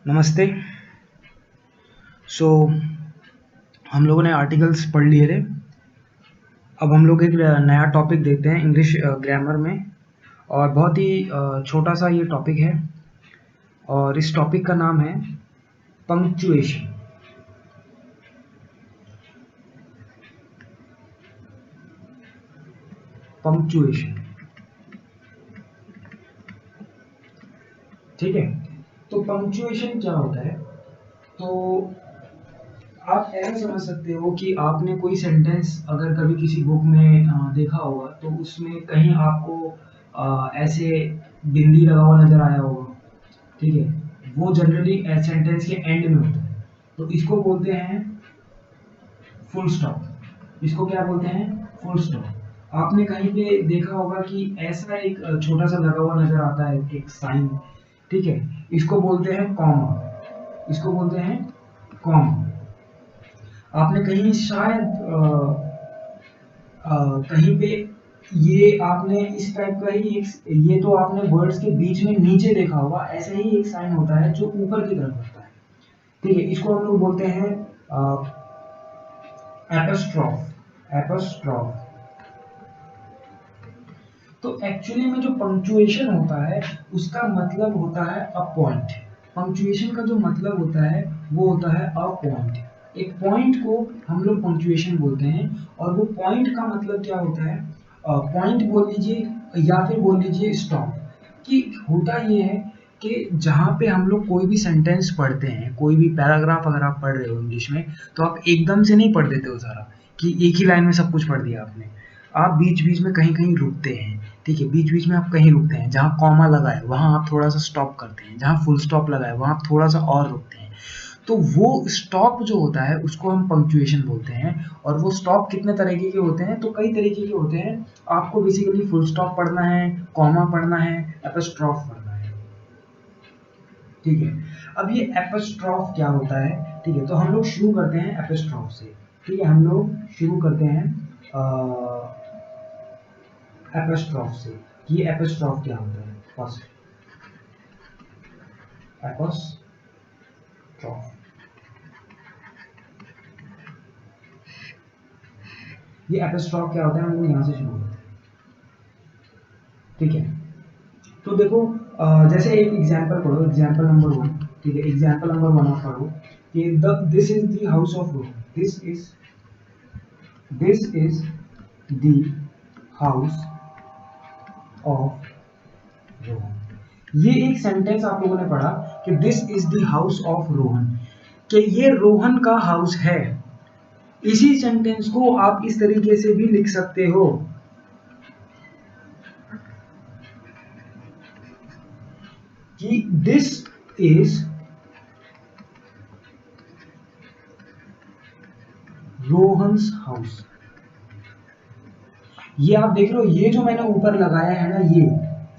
नमस्ते। सो हम लोगों ने आर्टिकल्स पढ़ लिए थे। अब हम लोग एक नया टॉपिक देखते हैं इंग्लिश ग्रामर में, और बहुत ही छोटा सा ये टॉपिक है, और इस टॉपिक का नाम है पंक्चुएशन। पंक्चुएशन, ठीक है। तो पंक्चुएशन क्या होता है? तो आप ऐसा समझ सकते हो कि आपने कोई सेंटेंस अगर कभी किसी बुक में देखा होगा, तो उसमें कहीं आपको ऐसे बिंदी लगा हुआ नजर आया होगा, ठीक है। वो जनरली सेंटेंस के एंड में होता है, तो इसको बोलते हैं फुल स्टॉप। इसको क्या बोलते हैं? Full stop. आपने कहीं पे देखा होगा कि ऐसा एक छोटा सा लगा हुआ नजर आता है, एक साइन, ठीक है। इसको बोलते हैं कॉमा। इसको बोलते हैं कॉमा। आपने कहीं शायद कहीं पे ये आपने इस टाइप का ही एक, ये तो आपने वर्ड्स के बीच में नीचे देखा होगा, ऐसे ही एक साइन होता है जो ऊपर की तरफ होता है, ठीक है। इसको हम लोग बोलते हैं एपोस्ट्रोफ। एपोस्ट्रोफ। तो एक्चुअली में जो पंक्चुएशन होता है उसका मतलब होता है अ पॉइंट। पंक्चुएशन का जो मतलब होता है वो होता है अ पॉइंट। एक पॉइंट को हम लोग पंक्चुएशन बोलते हैं, और वो पॉइंट का मतलब क्या होता है? पॉइंट बोल लीजिए या फिर बोल लीजिए स्टॉप। कि होता ये है कि जहाँ पे हम लोग कोई भी सेंटेंस पढ़ते हैं, कोई भी पैराग्राफ अगर आप पढ़ रहे हो इंग्लिश में, तो आप एकदम से नहीं पढ़ देते हो सारा, कि एक ही लाइन में सब कुछ पढ़ दिया आपने। आप बीच बीच में कहीं कहीं रुकते हैं, ठीक है। बीच बीच में आप कहीं रुकते हैं, जहाँ कॉमा लगा है वहाँ आप थोड़ा सा स्टॉप करते हैं, जहाँ फुल स्टॉप लगा है वहाँ आप थोड़ा सा और रुकते हैं। तो वो स्टॉप जो होता है उसको हम पंक्चुएशन बोलते हैं। और वो स्टॉप कितने तरीके के होते हैं? तो कई तरीके के होते हैं। आपको बेसिकली फुल स्टॉप पढ़ना है, कॉमा पढ़ना है, एपोस्ट्रोफ पढ़ना है, ठीक है। अब ये एपोस्ट्रोफ क्या होता है? ठीक है, तो हम लोग शुरू करते हैं एपोस्ट्रोफ से, ठीक है। हम लोग शुरू करते हैं एपोस्ट्रोफ से। ये एपोस्ट्रोफ क्या होता है? फर्स्ट एपोस्ट्रोफ, ये एपोस्ट्रोफ क्या होता है? हम लोग यहाँ से शुरू करते हैं, ठीक है। तो देखो, जैसे एक एग्जांपल पढ़ो, एग्जांपल नंबर 1, ठीक है। एग्जांपल नंबर 1 आप पढ़ो कि the this is the house of Rohan. This is the house of Rohan. ये एक सेंटेंस आप लोगों ने पढ़ा कि this is the house of Rohan, कि ये रोहन का हाउस है। इसी सेंटेंस को आप इस तरीके से भी लिख सकते हो कि दिस इज रोहन्स हाउस। ये आप देख लो, ये जो मैंने ऊपर लगाया है ना, ये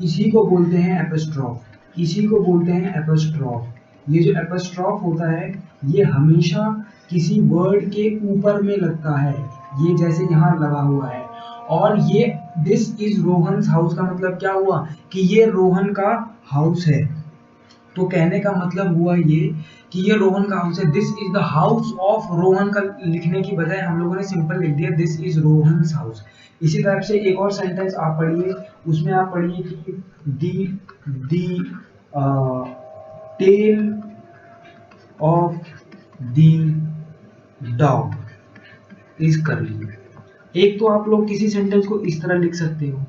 इसी को बोलते हैं एपोस्ट्रोफ। इसी को बोलते हैं एपोस्ट्रोफ। ये जो एपोस्ट्रोफ होता है ये हमेशा किसी वर्ड के ऊपर में लगता है, ये जैसे यहाँ लगा हुआ है। और ये दिस इज रोहन्स हाउस का मतलब क्या हुआ? कि ये रोहन का हाउस है। तो कहने का मतलब हुआ ये कि ये रोहन का हाउस है। This is the house of Rohan का लिखने की बजाय हम लोगों ने सिंपल लिख दिया दिस इज रोहन्स हाउस। इसी टाइप से एक और सेंटेंस आप पढ़िए, उसमें आप पढ़िए कि the tail of the dog is curly. एक तो आप लोग किसी सेंटेंस को इस तरह लिख सकते हो,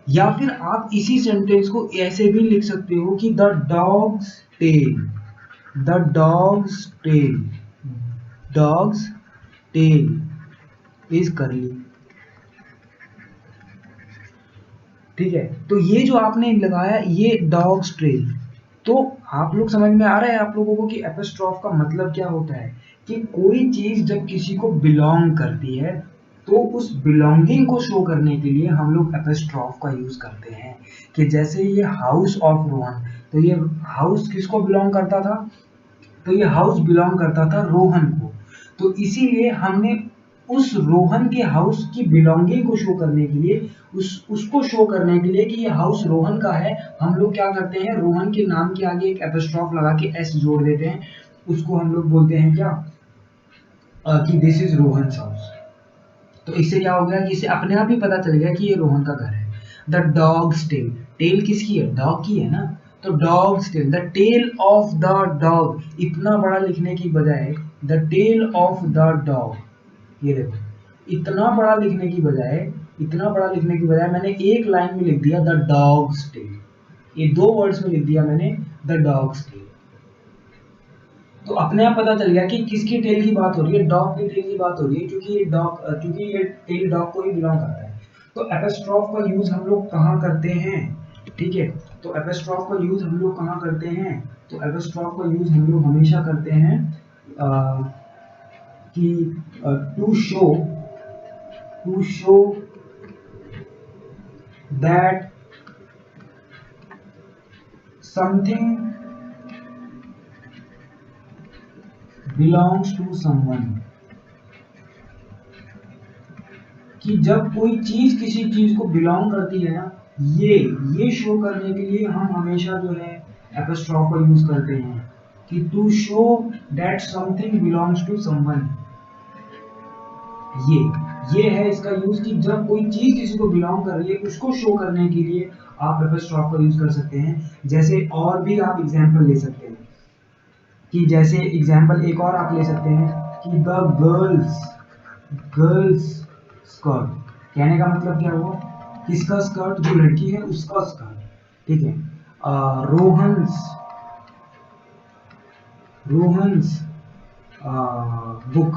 या फिर आप इसी सेंटेंस को ऐसे भी लिख सकते हो कि tail the tail dog's tail is curly, ठीक है। तो ये जो आपने लगाया ये डॉग्स टेल, तो आप लोग समझ में आ रहा है आप लोगों को कि एपोस्ट्रोफ का मतलब क्या होता है? कि कोई चीज जब किसी को बिलोंग करती है, तो उस बिलोंगिंग को शो करने के लिए हम लोग एपोस्ट्रोफ का यूज करते हैं। कि जैसे ये हाउस ऑफ रोहन, तो ये हाउस किसको बिलोंग करता था? तो ये हाउस बिलोंग करता था रोहन को। तो इसीलिए हमने उस रोहन के हाउस की बिलोंगिंग को शो करने के लिए, उसको शो करने के लिए कि ये हाउस रोहन का है, हम लोग क्या करते हैं, रोहन के नाम के आगे एक एपोस्ट्रोफ लगा के एस जोड़ देते हैं। उसको हम लोग बोलते हैं क्या, कि दिस इज रोहन्स हाउस। तो इससे क्या हो गया कि इसे अपने आप ही पता चल गया कि ये रोहन का घर है। द डॉग्स टेल, टेल किसकी है, डॉग की है ना, तो dog's tail, the tail of the dog, इतना बड़ा लिखने की बजाय the tail of the dog, ये देखो, इतना बड़ा लिखने की बजाय, इतना बड़ा लिखने की बजाय मैंने एक लाइन में लिख दिया द डॉग्स टेल, ये 2 वर्ड्स में लिख दिया मैंने द डॉग्स टेल। तो अपने आप पता चल गया कि किसकी टेल की बात हो रही है, डॉग की टेल की बात हो रही है, क्योंकि ये टेल डॉग को ही बिलोंग करता है। तो एपोस्ट्रोफ का यूज हम लोग कहाँ करते हैं, ठीक है, तो एपोस्ट्रोफ का यूज हम लोग कहाँ करते हैं, तो एपोस्ट्रोफ का यूज हम लोग हमेशा करते हैं कि to show that something belongs to someone, कि जब कोई चीज किसी चीज को बिलोंग करती है ना, ये शो करने के लिए हम हमेशा जो है एपोस्ट्रोफ का यूज करते हैं कि to show that something belongs to someone. ये है इसका यूज कि जब कोई चीज किसी को बिलोंग कर रही है उसको शो करने के लिए आप एपोस्ट्रोफ का यूज कर सकते हैं। जैसे और भी आप एग्जांपल ले सकते हैं, कि जैसे एग्जाम्पल एक और आप ले सकते हैं कि द गर्ल्स स्कर्ट, कहने का मतलब क्या हुआ, किसका स्कर्ट, जो लड़की है उसका स्कर्ट, ठीक है। रोहन्स बुक,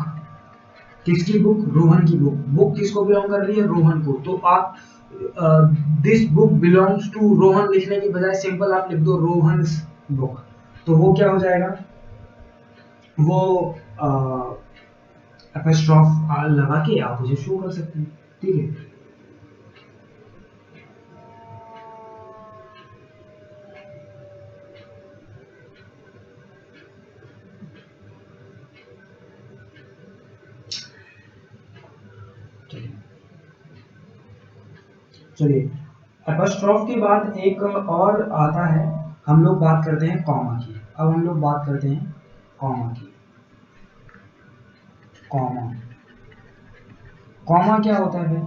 किसकी बुक, रोहन की बुक, बुक किसको बिलोंग कर रही है, रोहन को। तो आप this book belongs to Rohan लिखने की बजाय सिंपल आप लिख दो रोहन्स बुक, तो वो क्या हो जाएगा, वो एपोस्ट्रोफ लगा के आप उसे शो कर सकते हैं, ठीक है। चलिए एपोस्ट्रोफ के बाद एक और आता है, हम लोग बात करते हैं कॉमा की। अब हम लोग बात करते हैं कॉमा की। कॉमा क्या होता है,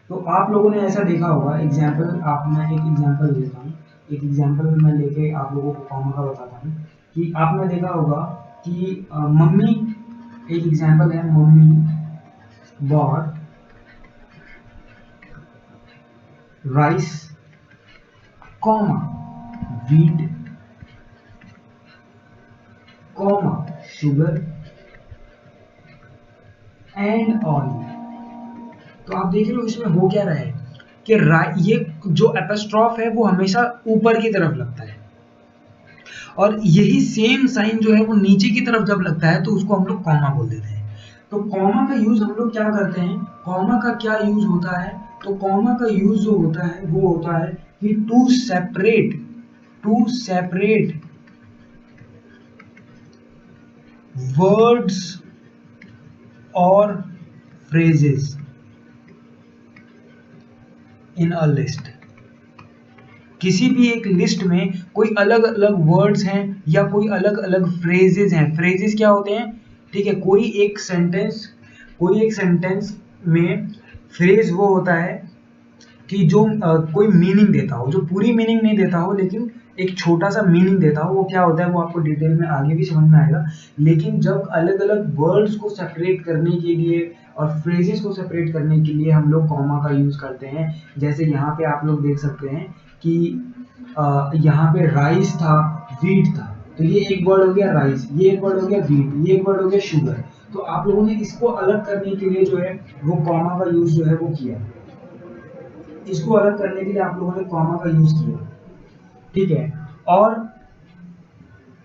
तो आप लोगों ने ऐसा देखा होगा, एग्जाम्पल आप, मैं एक एग्जाम्पल देता हूँ, एक एग्जाम्पल मैं लेके आप लोगों को कॉमा का बताता हूँ कि आपने देखा होगा कि मम्मी, एक एग्जाम्पल है, mummy bought rice comma wheat comma sugar and oil. तो आप देख रहे हो इसमें हो क्या रहा है कि ये जो एपोस्ट्रोफ है वो हमेशा ऊपर की तरफ लगता है, और यही सेम साइन जो है वो नीचे की तरफ जब लगता है तो उसको हम लोग कॉमा बोल देते हैं। तो कॉमा का यूज हम लोग क्या करते हैं, कॉमा का क्या यूज होता है, तो कॉमा का यूज जो होता है वो होता है कि टू सेपरेट वर्ड्स और phrases in a list। किसी भी एक लिस्ट में कोई अलग अलग वर्ड्स हैं या कोई अलग अलग फ्रेजेस हैं। फ्रेजेस क्या होते हैं, ठीक है, कोई एक सेंटेंस में फ्रेज वो होता है कि जो कोई मीनिंग देता हो, जो पूरी मीनिंग नहीं देता हो लेकिन एक छोटा सा मीनिंग देता हो, वो क्या होता है वो आपको डिटेल में आगे भी समझ में आएगा। लेकिन जब अलग अलग वर्ड्स को सेपरेट करने के लिए और फ्रेजेस को सेपरेट करने के लिए हम लोग कॉमा का यूज करते हैं। जैसे यहाँ पे आप लोग देख सकते हैं कि यहाँ पे राइस था, व्हीट था, तो ये एक वर्ड हो गया राइस, ये एक वर्ड हो गया व्हीट, ये एक वर्ड हो गया शुगर। तो आप लोगों ने इसको अलग करने के लिए जो है वो कॉमा का यूज जो है वो किया, इसको अलग करने के लिए आप लोगों ने कॉमा का यूज किया, ठीक है। और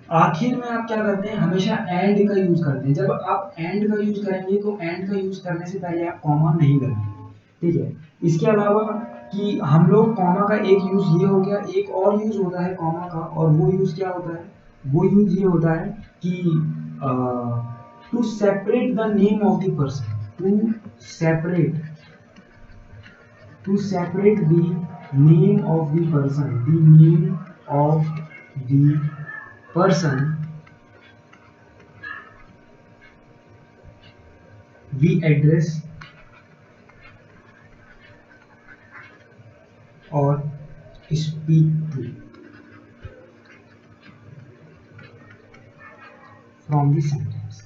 आखिर में आप क्या करते हैं, हमेशा एंड का यूज करते हैं। जब आप एंड का यूज करेंगे तो एंड का यूज करने से पहले आप कॉमा नहीं करेंगे, ठीक है। इसके अलावा कि हम लोग कॉमा का एक यूज ये हो गया, एक और यूज होता है कॉमा का, और वो यूज क्या होता है, वो यूज ये होता है कि to separate the name of the person. to separate the name of the person we address or speak to from the sentence।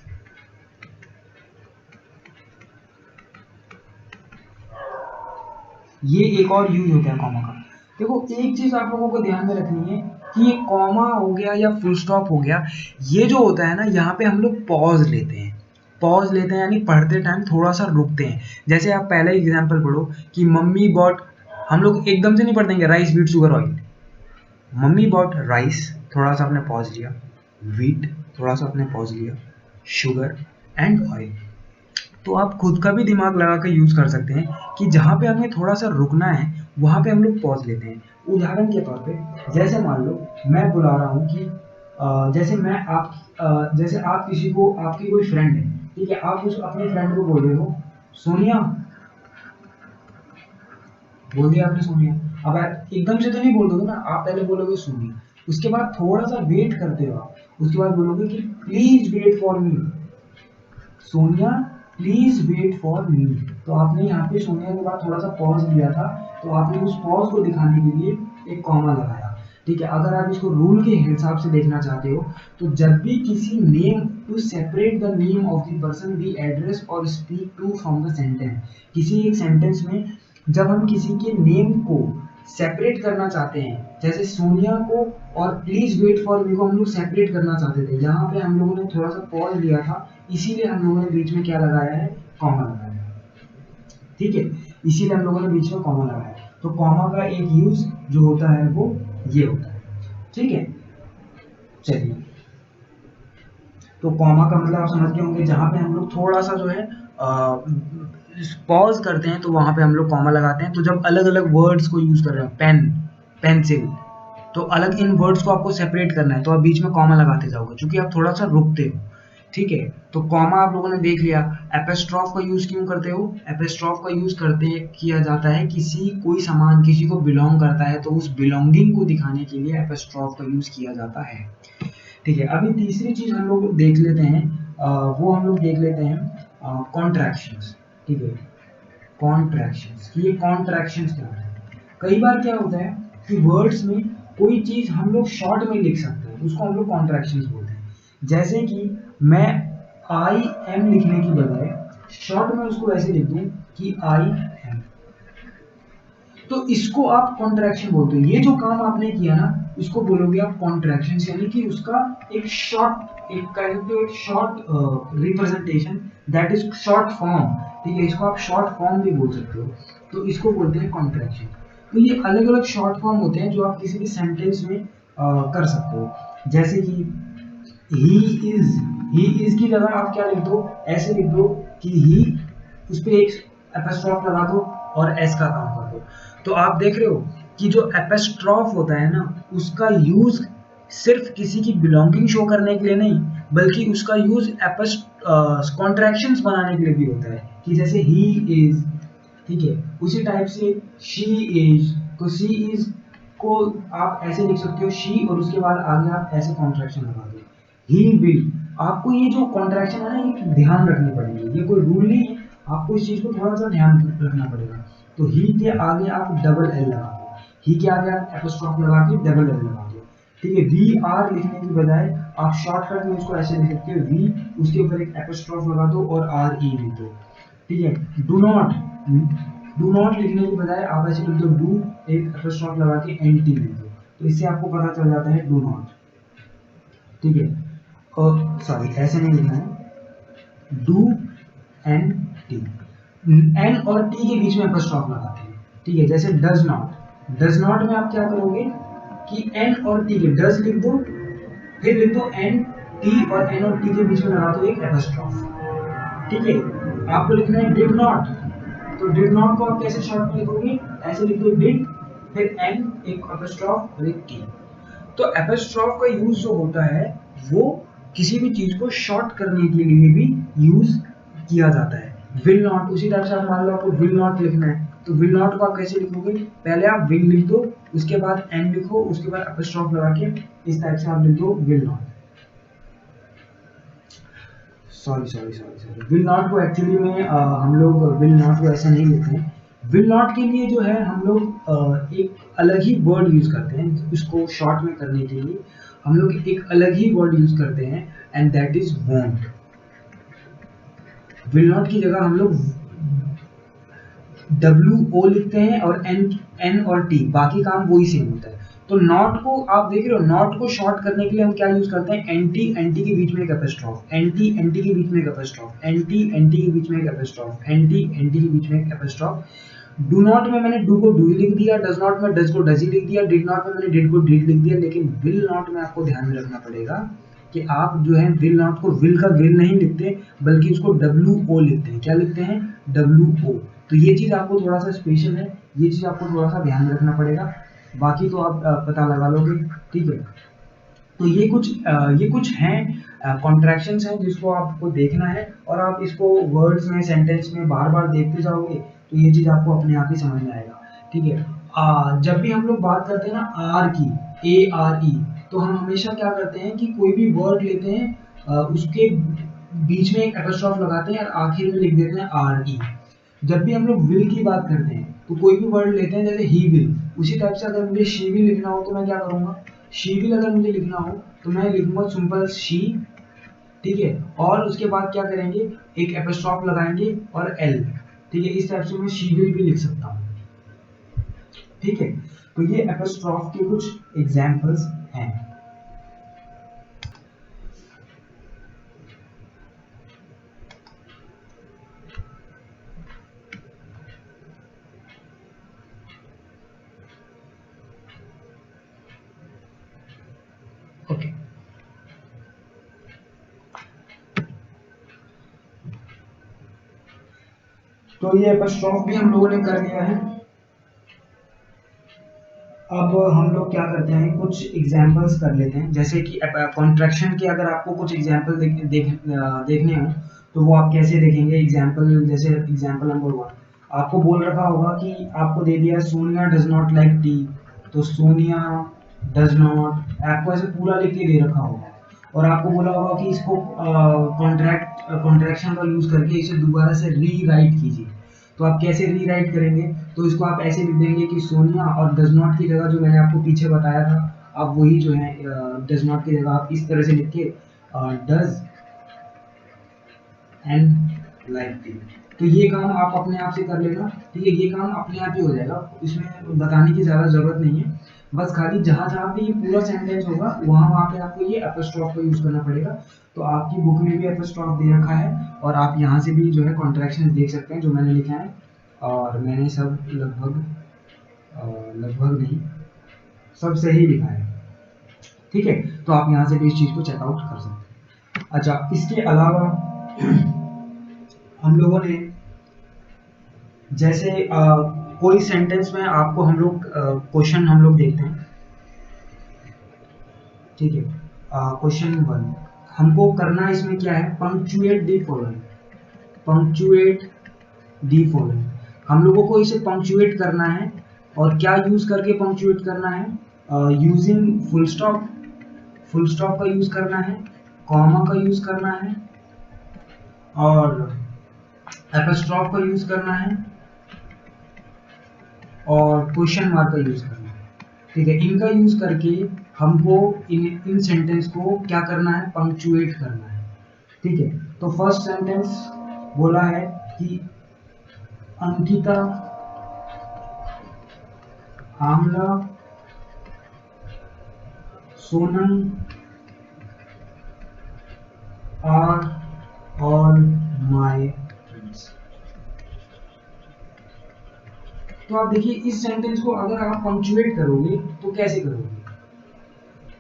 ये एक और यूज होता है कॉमा का। देखो एक चीज आप लोगों को ध्यान में रखनी है कि ये कॉमा हो गया या फुल स्टॉप हो गया, ये जो होता है ना, यहाँ पे हम लोग पॉज लेते हैं। यानी पढ़ते टाइम थोड़ा सा रुकते हैं। जैसे आप पहले एग्जांपल पढ़ो कि मम्मी बॉट, हम लोग एकदम से नहीं पढ़ देंगे rice wheat sugar oil. Mummy bought rice, थोड़ा सा आपने पॉज लिया, व्हीट थोड़ा सा आपने पॉज लिया, शुगर एंड ऑयल। तो आप खुद का भी दिमाग लगा कर यूज कर सकते हैं कि जहाँ पे हमें थोड़ा सा रुकना है वहाँ पे हम लोग पॉज लेते हैं। उदाहरण के तौर पे जैसे मान लो मैं बुला रहा हूँ कि जैसे आप किसी को, आपकी कोई फ्रेंड है, ठीक है, आप उस अपने फ्रेंड को बोल रहे हो सोनिया, बोल दिया आपने सोनिया। अब आप एकदम से तो नहीं बोल दोगे ना, आप पहले बोलोगे सोनिया, उसके बाद थोड़ा सा वेट करते हो आप, उसके बाद बोलोगे कि please wait for me, Sonia please wait for me. तो आपने यहाँ पे सोनिया के बाद थोड़ा सा पॉज लिया था, तो आपने उस पॉज को दिखाने के लिए एक कॉमा लगाया। ठीक है, अगर आप इसको रूल के हिसाब से देखना चाहते हो तो जब भी किसी name to separate the name of the person we address और speak to from the sentence, किसी एक सेंटेंस में जब हम किसी के नेम को सेपरेट करना चाहते हैं, जैसे सोनिया को और प्लीज वेट फॉर मी को हम लोग सेपरेट करना चाहते थे, यहाँ पे हम लोगों ने थोड़ा सा पॉज लिया था, इसीलिए हम लोगों ने बीच में क्या लगाया है, कॉमा लगाया है। ठीक है, इसीलिए हम लोगों ने बीच में कॉमा लगाया है। तो कॉमा का एक यूज जो होता है वो ये होता है। ठीक है, चलिए, तो कॉमा का मतलब आप समझ गए होंगे, जहाँ पे हम लोग थोड़ा सा जो है पॉज करते हैं तो वहां पे हम लोग कॉमा लगाते हैं। तो जब अलग अलग वर्ड्स को यूज कर रहे हो, पेन, पेंसिल, तो अलग इन वर्ड्स को आपको सेपरेट करना है तो आप बीच में कॉमा लगाते जाओगे, क्योंकि आप थोड़ा सा रुकते हो। ठीक है, तो कॉमा आप लोगों ने देख लिया। एपोस्ट्रोफ का यूज क्यों करते हो? एपोस्ट्रोफ का यूज किया जाता है कोई सामान किसी को बिलोंग करता है तो उस बिलोंगिंग को दिखाने के लिए एपोस्ट्रोफ का यूज किया जाता है। ठीक है, अभी तीसरी चीज हम लोग देख लेते हैं, वो हम लोग देख लेते हैं कॉन्ट्रैक्शंस। ठीक है, कॉन्ट्रैक्शंस, कि ये कॉन्ट्रैक्शंस क्या होता है। कई बार क्या होता है कि वर्ड्स में कोई चीज हम लोग शॉर्ट में लिख सकते हैं, उसको हम लोग कॉन्ट्रैक्शंस बोलते हैं। जैसे कि मैं आई एम लिखने की बजाय शॉर्ट में उसको ऐसे लिख दूं कि आई एम, तो इसको आप कॉन्ट्रैक्शन बोलते हो। ये जो काम आपने किया ना, इसको बोलोगे आप कॉन्ट्रैक्शन, यानी कि उसका एक शॉर्ट, एक short representation, that is short form. ठीक है, इसको आप शॉर्ट फॉर्म भी बोल सकते हो, तो इसको बोलते हैं कॉन्ट्रैक्शन। तो ये अलग अलग शॉर्ट फॉर्म होते हैं जो आप किसी भी सेंटेंस में कर सकते हो। जैसे कि ही इज की जगह आप क्या लिख दो, ऐसे लिख दो कि ही, उस पर एक एपोस्ट्रोफ लगा दो और एस का काम कर दो। तो आप देख रहे हो कि जो एपोस्ट्रोफ होता है ना, उसका यूज सिर्फ किसी की बिलोंगिंग शो करने के लिए नहीं, बल्कि उसका यूज कॉन्ट्रैक्शंस बनाने के लिए भी होता है, कि जैसे ही इज। ठीक है, उसी टाइप से शी इज, तो शी इज को आप ऐसे लिख सकते हो शी, और उसके बाद आगे आप ऐसे कॉन्ट्रैक्शन लगा दो, ही विल। आपको ये जो कॉन्ट्रैक्शन है ना, ये ध्यान रखनी पड़ेगी, ये कोई रूल नहीं है, आपको इस चीज को थोड़ा सा ध्यान रखना पड़ेगा। तो ही के आगे आप डबल एल लगा दो, ही के आगे आप एपोस्ट्रोफ लगा के डबल एल लगा दो। ठीक है, वी आर लिखने की बजाय आप शॉर्टकट में इसको ऐसे लिख सकते हो, वी, उसके ऊपर एक एपोस्ट्रोफ लगा दो और आर ई लिख दो। ठीक है, डू नॉट लिखने की बजाय आप ऐसे लिख दो डू, एक एपोस्ट्रोफ लगा के एन टी लिख दो, तो इससे आपको पता चल जाता है डू नॉट। ठीक है, और सॉरी ऐसे नहीं लिखना है, डू एन टी, एन और टी के बीच में एपोस्ट्रोफ लगाते हैं। ठीक है, जैसे डज नॉट, डज नॉट में आप क्या करोगे कि एन और टी के, डज लिख दो, फिर लिख दो एन टी, और एन और टी के बीच में लगा दो एक एपोस्ट्रोफ। ठीक है, आपको लिखना है डिड नॉट, तो डिड नॉट को आप कैसे शॉर्ट में लिखोगे, ऐसे लिख दो डिड, फिर एन, एक एपोस्ट्रोफ और एक टी। तो एपोस्ट्रोफ का यूज जो होता है वो किसी भी चीज को शॉर्ट करने के लिए भी यूज किया जाता है। विल नॉट, उसी टाइप से आप मान लो आपको विल नॉट लिखना है, तो विल नॉट को आप कैसे लिखोगे, पहले आप विल लिख दो, उसके बाद एन लिखो, उसके बाद अपस्ट्रॉफ लगा के इस टाइप से आप लिख दो will not. Sorry will not को एक्चुअली में हम लोग विल नॉट को ऐसा नहीं लिखते हैं। विल नॉट के लिए जो है हम लोग एक अलग ही वर्ड यूज करते हैं, इसको शॉर्ट में करने के लिए हम लोग एक अलग ही वर्ड यूज करते हैं, and that is want. Will not की जगह हम लोग WO लिखते हैं और N और T, बाकी काम वही सेम होता है। तो नॉट को आप देख रहे हो, नॉट को शॉर्ट करने के लिए हम क्या यूज करते हैं, NT के बीच में एक अपस्ट्रॉफ, NT के बीच में एक अपस्ट्रॉफ, NT के बीच में एक अपस्ट्रॉफ, NT के बीच में एक अपस्ट्रॉफ। डू नॉट में मैंने डू को डू ही लिख दिया, डज नॉट में डज को डज ही लिख दिया, डिड नॉट में मैंने डिड को डिड लिख दिया, लेकिन विल नॉट में आपको ध्यान में रखना पड़ेगा कि आप जो है विल नॉट को विल का विल नहीं लिखते, बल्कि उसको WO लिखते हैं। क्या लिखते हैं, WO। तो ये चीज आपको थोड़ा सा स्पेशल है, ये चीज आपको थोड़ा सा ध्यान में रखना पड़ेगा, बाकी तो आप पता लगा लोगे, ठीक है। तो ये कुछ हैं कॉन्ट्रैक्शंस हैं जिसको आपको देखना है, और आप इसको वर्ड्स में सेंटेंस में बार बार देखते जाओगे तो ये चीज आपको अपने आप ही समझ में आएगा, ठीक है। जब भी हम लोग बात करते हैं ना आर की, ARE, तो हम हमेशा क्या करते हैं कि कोई भी वर्ड लेते हैं, उसके बीच में एक एपोस्ट्रोफ लगाते हैं और आखिर में लिख देते हैं RE। जब भी हम लोग विल की बात करते हैं तो कोई भी वर्ड लेते हैं, जैसे ही विल, उसी टाइप से अगर मुझे शी विल लिखना हो तो मैं क्या करूंगा, शी विल अगर मुझे लिखना हो तो मैं लिखूंगा सिंपल शी, ठीक है, और उसके बाद क्या करेंगे, एक एपोस्ट्रोफ लगाएंगे और L, ठीक है। इस टाइप से मैं शी विल भी लिख सकता हूँ, ठीक है। तो ये एपोस्ट्रोफ के कुछ एग्जांपल्स हैं। ओके, तो ये एपोस्ट्रोफ भी हम लोगों ने कर लिया है। अब हम लोग क्या करते हैं, कुछ एग्जाम्पल्स कर लेते हैं, जैसे कि कॉन्ट्रैक्शन के अगर आपको कुछ एग्जाम्पल देखने हो तो वो आप कैसे देखेंगे एग्जाम्पल, जैसे एग्जाम्पल नंबर 1 आपको बोल रखा होगा कि आपको दे दिया Sonia does not like T, तो सोनिया डज नॉट आपको ऐसे पूरा लिख के दे रखा होगा, और आपको बोला होगा कि इसको कॉन्ट्रैक्शन का यूज करके इसे दोबारा से रीराइट कीजिए। तो आप कैसे रीराइट करेंगे, तो इसको आप ऐसे लिख देंगे कि सोनिया, और डज नॉट की जगह जो मैंने आपको पीछे बताया था, आप वही जो है डज नॉट की जगह आप इस तरह से लिख के डज एंड लाइक टी। तो ये काम आप अपने आप से कर लेना, ठीक है, ये काम अपने आप ही हो जाएगा, इसमें बताने की ज़्यादा ज़रूरत नहीं है। बस खाली जहाँ जहाँ पे ये पूरा सेंटेंस होगा वहाँ पे आपको ये एपोस्ट्रोफ का यूज़ करना पड़ेगा। तो आपकी बुक में भी एपोस्ट्रोफ दे रखा है, और आप यहाँ से भी जो है कॉन्ट्रैक्शन देख सकते हैं जो मैंने लिखा है, और मैंने सब लगभग नहीं, सब सही लिखा है, ठीक है। तो आप यहाँ से भी इस चीज़ को चेकआउट कर सकते हैं। अच्छा, इसके अलावा हम लोगों ने जैसे कोई सेंटेंस में आपको हम लोग क्वेश्चन हम लोग देखते हैं, ठीक है। क्वेश्चन 1 हमको करना इसमें क्या है, punctuate the following, punctuate the following. हम लोगों को इसे पंक्चुएट करना है, और क्या यूज करके पंक्चुएट करना है, using full stop, full stop का यूज करना है, कॉमा का यूज करना है, और एपोस्ट्रोफ का यूज करना है, और क्वेश्चन मार्क का यूज करना है, ठीक है। इनका यूज करके हमको इन सेंटेंस को क्या करना है, पंक्चुएट करना है, ठीक है। तो फर्स्ट सेंटेंस बोला है कि Ankita, Amla, Sonam are all my friends. तो आप देखिए इस सेंटेंस को अगर आप पंक्चुएट करोगे तो कैसे करोगे,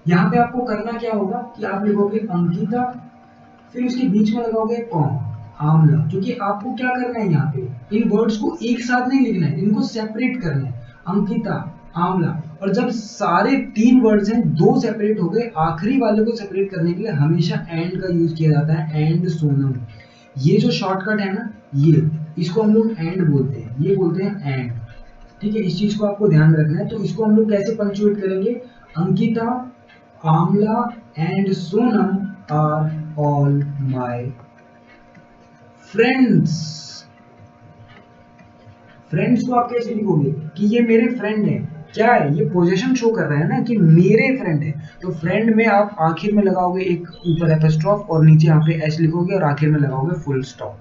यहाँ पे आपको करना क्या होगा कि आप लिखोगे अंकिता, फिर उसके बीच में लगाओगे कॉमा, आमला, क्योंकि आपको क्या करना है, यहाँ पे इन वर्ड्स को एक साथ नहीं लिखना है, इनको सेपरेट करना है, अंकिता, आमला। और जब सारे 3 वर्ड्स हैं, 2 सेपरेट हो गए, आखिरी वाले को सेपरेट करने के लिए हमेशा एंड का यूज किया जाता है, एंड सोनम। ये जो शॉर्टकट है ना, ये इसको हम लोग एंड बोलते हैं, ये बोलते हैं एंड। ठीक है, इस चीज को आपको ध्यान में रखना है। तो इसको हम लोग कैसे पंक्चुएट करेंगे? Ankita, Amla and Sonam are all my friends. Friends को आप कैसे लिखोगे कि ये मेरे फ्रेंड है? क्या है ये? पोजीशन शो कर रहा है ना कि मेरे फ्रेंड है। तो फ्रेंड में आप आखिर में लगाओगे एक ऊपर एपोस्ट्रोफ और नीचे यहाँ पे एच लिखोगे और आखिर में लगाओगे फुल स्टॉप।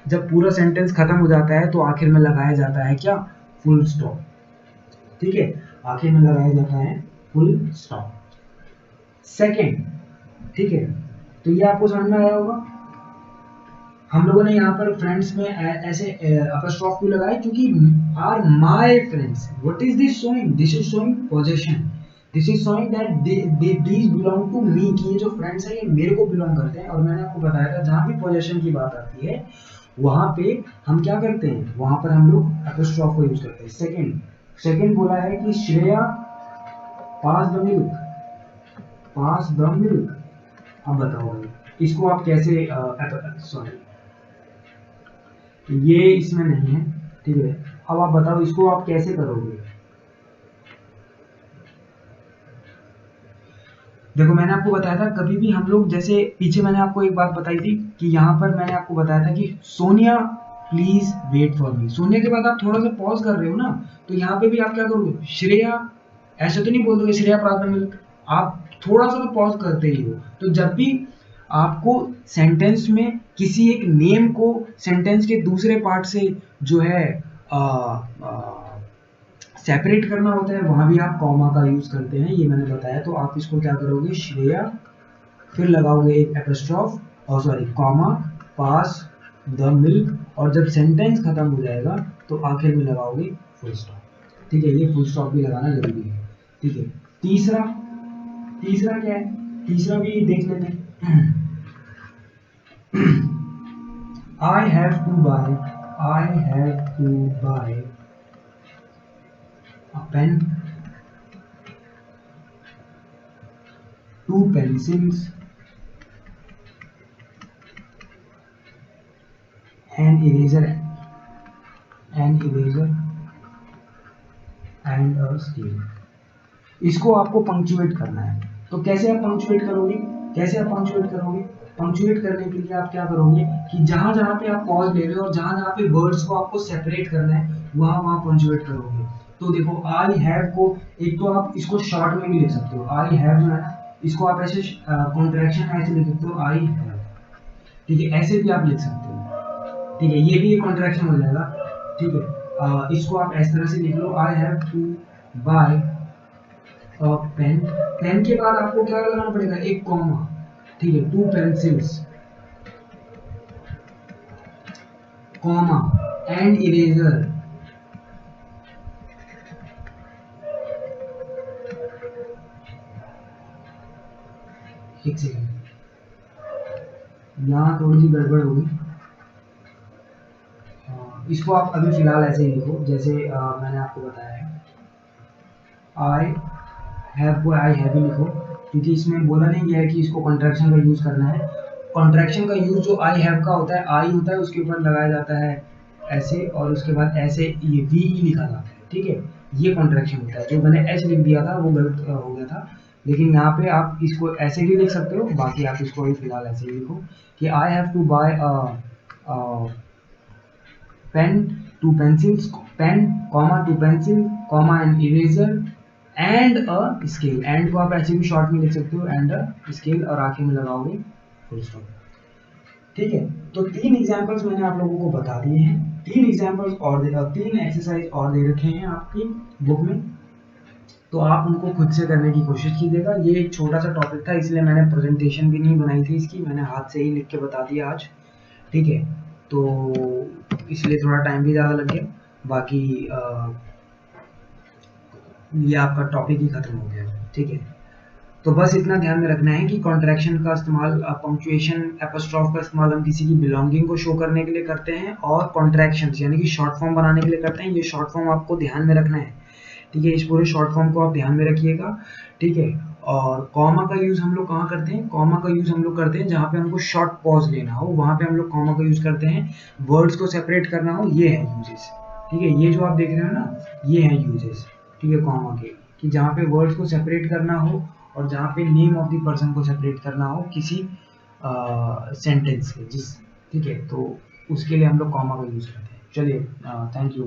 जब पूरा सेंटेंस खत्म हो जाता है तो आखिर में लगाया जाता है क्या? Full stop. ठीक है, आखिर में लगाया जाता है फुल स्टॉप। सेकेंड, ठीक है, तो ये आपको समझ में आया होगा। हम लोगों ने यहाँ पर फ्रेंड्स में ऐसे अपस्ट्रॉफ क्यों लगाया? क्योंकि are my friends. What is this showing? This is showing possession. This is showing that these belong to me, कि ये जो फ्रेंड्स है ये मेरे को बिलोंग करते हैं। और मैंने आपको बताया था जहाँ भी पोजीशन की बात आती है वहां पे हम क्या करते हैं? वहां पर हम लोग अपस्ट्रॉफ को यूज करते हैं। सेकेंड बोला है कि Shreya pass the milk, pass the milk. अब बताओ इसको आप कैसे सॉरी ये इसमें नहीं है, ठीक है। अब आप बताओ इसको आप कैसे करोगे? देखो मैंने आपको बताया था कभी भी हम लोग, जैसे पीछे मैंने आपको एक बात बताई थी कि यहाँ पर मैंने आपको बताया था कि Sonia please wait for me. Sonia के बाद आप थोड़ा सा पॉज कर रहे हो ना, तो यहाँ पे भी आप क्या करोगे? श्रेया, ऐसे तो नहीं बोल दोगे श्रेया प्रार्थना मिल्क, आप थोड़ा सा तो पॉज करते ही हो। तो जब भी आपको सेंटेंस में किसी एक नेम को सेंटेंस के दूसरे पार्ट से जो है सेपरेट करना होता है, वहां भी आप कॉमा का यूज करते हैं, ये मैंने बताया। तो आप इसको क्या करोगे? श्रेया, फिर लगाओगे एक एपोस्ट्रोफ और sorry comma, pass the milk, और जब सेंटेंस खत्म हो जाएगा तो आखिर में लगाओगे फुल स्टॉप। ठीक है, ये फुल स्टॉप भी लगाना जरूरी है। ठीक है, तीसरा तीसरा क्या है? तीसरा भी देख लेते हैं। I have to buy a pen, 2 pencils, an eraser and a scale। इसको आपको पंक्चुएट करना है। तो कैसे आप पंक्चुएट करोगे? पंक्चुएट करने के लिए आप क्या करोगे कि जहां जहां पे आप पॉज ले रहे हो और जहां जहां पे वर्ड्स को आपको सेपरेट करना है वहां वहां पंक्चुएट करोगे। तो देखो आई हैव को, एक तो आप इसको शॉर्ट में भी लिख सकते हो, आई हैव जो है इसको आप ऐसे कॉन्ट्रैक्शन ऐसे लिख सकते हो, आई हैव। ठीक है, ऐसे भी आप लिख सकते हो। ठीक है, ये भी एक कॉन्ट्रैक्शन हो जाएगा। ठीक है, इसको आप इस तरह से लिख लो, I have to buy pen. Pen के बाद आपको क्या लगाना पड़ेगा? एक कॉमा। ठीक है, 2 पेंसिल्स, कॉमा, एंड इरेजर। एक सेकेंड, यहाँ थोड़ी सी गड़बड़ होगी। इसको आप अभी फिलहाल ऐसे ही लिखो जैसे मैंने आपको बताया है। आई हैव को आई हैव ही लिखो, क्योंकि इसमें बोला नहीं गया है कि इसको कॉन्ट्रैक्शन का यूज करना है। कॉन्ट्रैक्शन का यूज जो आई हैव का होता है, आई होता है उसके ऊपर लगाया जाता है ऐसे, और उसके बाद ऐसे ये वी ई लिखा जाता है। ठीक है, ये कॉन्ट्रैक्शन होता है। जो मैंने एच लिख दिया था वो गलत हो गया था, लेकिन यहाँ पे आप इसको ऐसे भी लिख सकते हो। बाकी आप इसको अभी फिलहाल ऐसे ही लिखो कि I have to buy pen, 2 pencils, pen, comma, 2 pencil, comma, an eraser and a scale. And को आप ऐसे भी शॉर्ट में लिख सकते हो, एंड अ स्केल, और आखिर में लगाओगे फुल स्टॉप। ठीक है, तो 3 एग्जांपल्स मैंने आप लोगों को बता दिए हैं। 3 एग्जांपल्स और 3 एक्सरसाइज और दे रखे हैं आपकी बुक में, तो आप उनको खुद से करने की कोशिश कीजिएगा। ये एक छोटा सा टॉपिक था, इसलिए मैंने प्रेजेंटेशन भी नहीं बनाई थी इसकी, मैंने हाथ से ही लिख के बता दिया आज। ठीक है, तो इसलिए थोड़ा टाइम भी ज़्यादा लग गया। बाकी ये आपका टॉपिक ही खत्म हो गया। ठीक है, तो बस इतना ध्यान में रखना है कि कॉन्ट्रैक्शन का इस्तेमाल, पंक्चुएशन, एपोस्ट्रोफ का इस्तेमाल हम किसी की बिलोंगिंग को शो करने के लिए करते हैं, और कॉन्ट्रैक्शन यानी कि शॉर्ट फॉर्म बनाने के लिए करते हैं। ये शॉर्ट फॉर्म आपको ध्यान में रखना है। ठीक है, इस पूरे शॉर्ट फॉर्म को आप ध्यान में रखिएगा। ठीक है, और कॉमा का यूज हम लोग कहाँ करते हैं? कॉमा का यूज हम लोग करते हैं जहाँ पे हमको शॉर्ट पॉज लेना हो, वहाँ पे हम लोग कॉमा का यूज करते हैं। वर्ड्स को सेपरेट करना हो, ये है यूजेस। ठीक है, ये जो आप देख रहे हो ना, ये है यूजेस। ठीक है, कॉमा के, कि जहाँ पे वर्ड्स को सेपरेट करना हो और जहाँ पे नेम ऑफ द पर्सन को सेपरेट करना हो किसी सेंटेंस के, जिस, ठीक है, तो उसके लिए हम लोग कॉमा का यूज करते हैं। चलिए, थैंक यू।